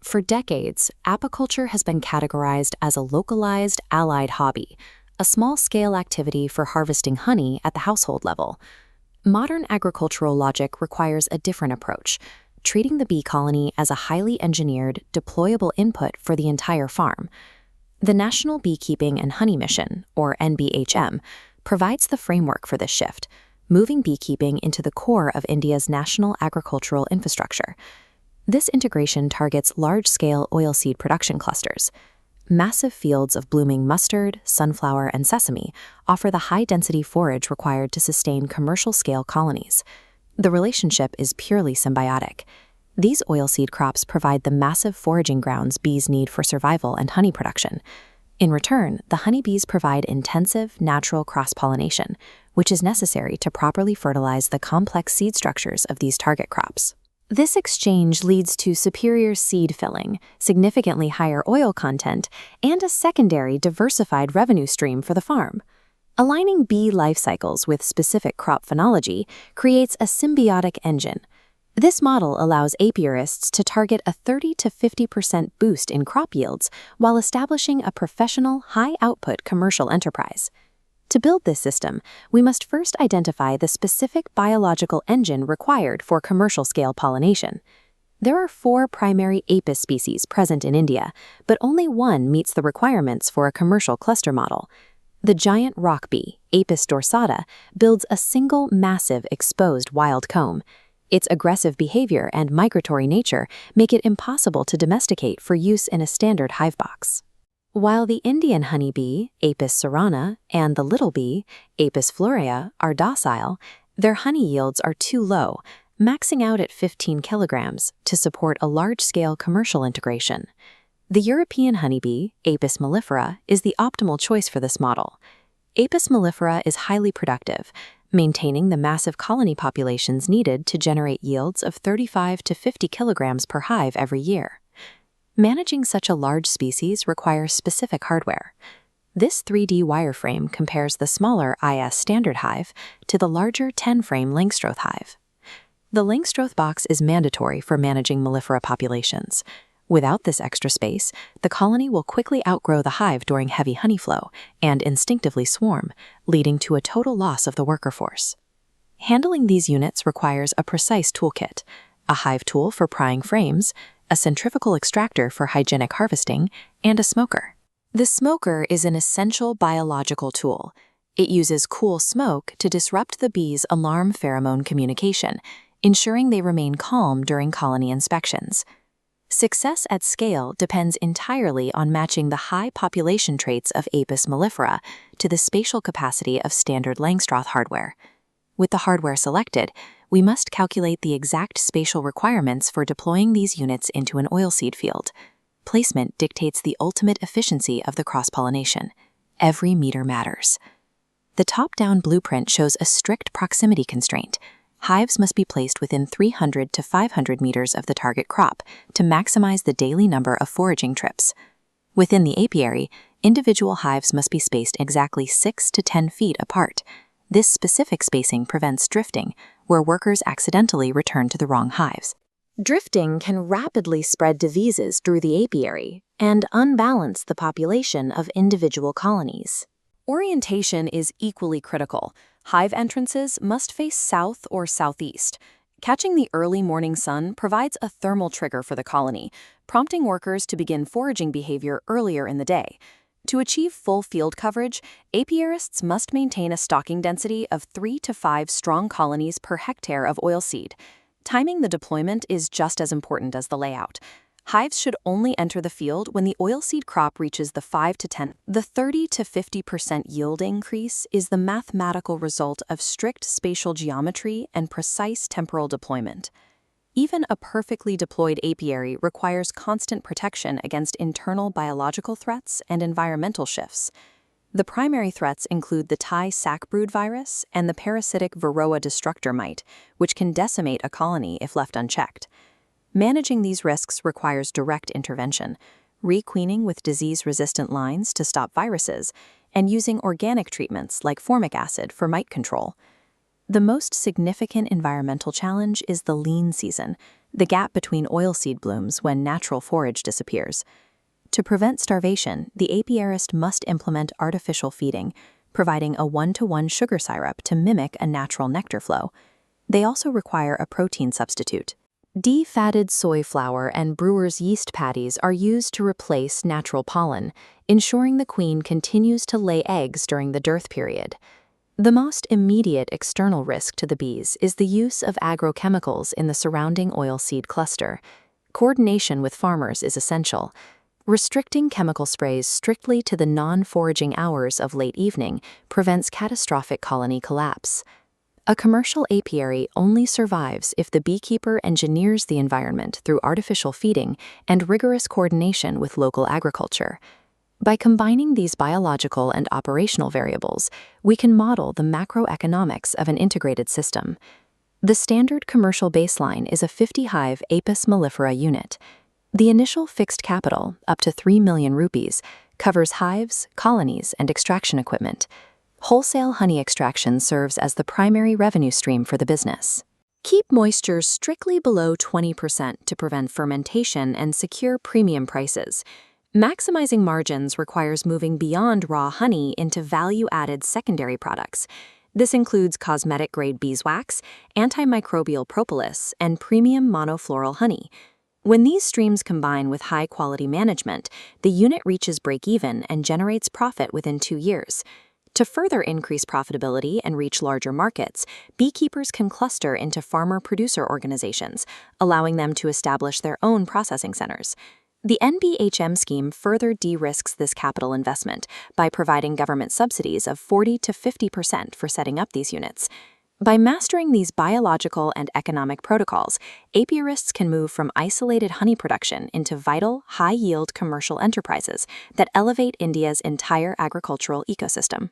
For decades, apiculture has been categorized as a localized, allied hobby, a small-scale activity for harvesting honey at the household level. Modern agricultural logic requires a different approach, treating the bee colony as a highly engineered, deployable input for the entire farm. The National Beekeeping and Honey Mission, or NBHM, provides the framework for this shift, moving beekeeping into the core of India's national agricultural infrastructure. This integration targets large-scale oilseed production clusters. Massive fields of blooming mustard, sunflower, and sesame offer the high-density forage required to sustain commercial-scale colonies. The relationship is purely symbiotic. These oilseed crops provide the massive foraging grounds bees need for survival and honey production. In return, the honeybees provide intensive, natural cross-pollination, which is necessary to properly fertilize the complex seed structures of these target crops. This exchange leads to superior seed filling, significantly higher oil content, and a secondary diversified revenue stream for the farm. Aligning bee life cycles with specific crop phenology creates a symbiotic engine. This model allows apiarists to target a 30 to 50% boost in crop yields while establishing a professional, high-output commercial enterprise. To build this system, we must first identify the specific biological engine required for commercial-scale pollination. There are 4 primary Apis species present in India, but only one meets the requirements for a commercial cluster model. The giant rock bee, Apis dorsata, builds a single massive exposed wild comb. Its aggressive behavior and migratory nature make it impossible to domesticate for use in a standard hive box. While the Indian honeybee, Apis cerana, and the little bee, Apis florea, are docile, their honey yields are too low, maxing out at 15 kilograms, to support a large-scale commercial integration. The European honeybee, Apis mellifera, is the optimal choice for this model. Apis mellifera is highly productive, maintaining the massive colony populations needed to generate yields of 35 to 50 kilograms per hive every year. Managing such a large species requires specific hardware. This 3D wireframe compares the smaller IS standard hive to the larger 10-frame Langstroth hive. The Langstroth box is mandatory for managing mellifera populations. Without this extra space, the colony will quickly outgrow the hive during heavy honey flow and instinctively swarm, leading to a total loss of the worker force. Handling these units requires a precise toolkit, a hive tool for prying frames, a centrifugal extractor for hygienic harvesting, and a smoker. The smoker is an essential biological tool. It uses cool smoke to disrupt the bees' alarm pheromone communication, ensuring they remain calm during colony inspections. Success at scale depends entirely on matching the high population traits of Apis mellifera to the spatial capacity of standard Langstroth hardware. With the hardware selected, we must calculate the exact spatial requirements for deploying these units into an oilseed field. Placement dictates the ultimate efficiency of the cross-pollination. Every meter matters. The top-down blueprint shows a strict proximity constraint. Hives must be placed within 300 to 500 meters of the target crop to maximize the daily number of foraging trips. Within the apiary, individual hives must be spaced exactly 6 to 10 feet apart. This specific spacing prevents drifting, where workers accidentally return to the wrong hives. Drifting can rapidly spread diseases through the apiary and unbalance the population of individual colonies. Orientation is equally critical. Hive entrances must face south or southeast. Catching the early morning sun provides a thermal trigger for the colony, prompting workers to begin foraging behavior earlier in the day. To achieve full field coverage, apiarists must maintain a stocking density of 3 to 5 strong colonies per hectare of oilseed. Timing the deployment is just as important as the layout. Hives should only enter the field when the oilseed crop reaches the 5 to 10. The 30 to 50% yield increase is the mathematical result of strict spatial geometry and precise temporal deployment. Even a perfectly deployed apiary requires constant protection against internal biological threats and environmental shifts. The primary threats include the Thai sackbrood virus and the parasitic Varroa destructor mite, which can decimate a colony if left unchecked. Managing these risks requires direct intervention, requeening with disease-resistant lines to stop viruses, and using organic treatments like formic acid for mite control. The most significant environmental challenge is the lean season. the gap between oilseed blooms when natural forage disappears. To prevent starvation, the apiarist must implement artificial feeding, providing a 1-to-1 sugar syrup to mimic a natural nectar flow. They also require a protein substitute. Defatted soy flour and brewer's yeast patties are used to replace natural pollen, ensuring the queen continues to lay eggs during the dearth period. The most immediate external risk to the bees is the use of agrochemicals in the surrounding oilseed cluster. Coordination with farmers is essential. Restricting chemical sprays strictly to the non-foraging hours of late evening prevents catastrophic colony collapse. A commercial apiary only survives if the beekeeper engineers the environment through artificial feeding and rigorous coordination with local agriculture. By combining these biological and operational variables, we can model the macroeconomics of an integrated system. The standard commercial baseline is a 50-hive Apis mellifera unit. The initial fixed capital, up to 3 million rupees, covers hives, colonies, and extraction equipment. Wholesale honey extraction serves as the primary revenue stream for the business. Keep moisture strictly below 20% to prevent fermentation and secure premium prices. Maximizing margins requires moving beyond raw honey into value-added secondary products. This includes cosmetic-grade beeswax, antimicrobial propolis, and premium monofloral honey. When these streams combine with high-quality management, the unit reaches break-even and generates profit within 2 years. To further increase profitability and reach larger markets, beekeepers can cluster into farmer-producer organizations, allowing them to establish their own processing centers. The NBHM scheme further de-risks this capital investment by providing government subsidies of 40 to 50% for setting up these units. By mastering these biological and economic protocols, apiarists can move from isolated honey production into vital, high-yield commercial enterprises that elevate India's entire agricultural ecosystem.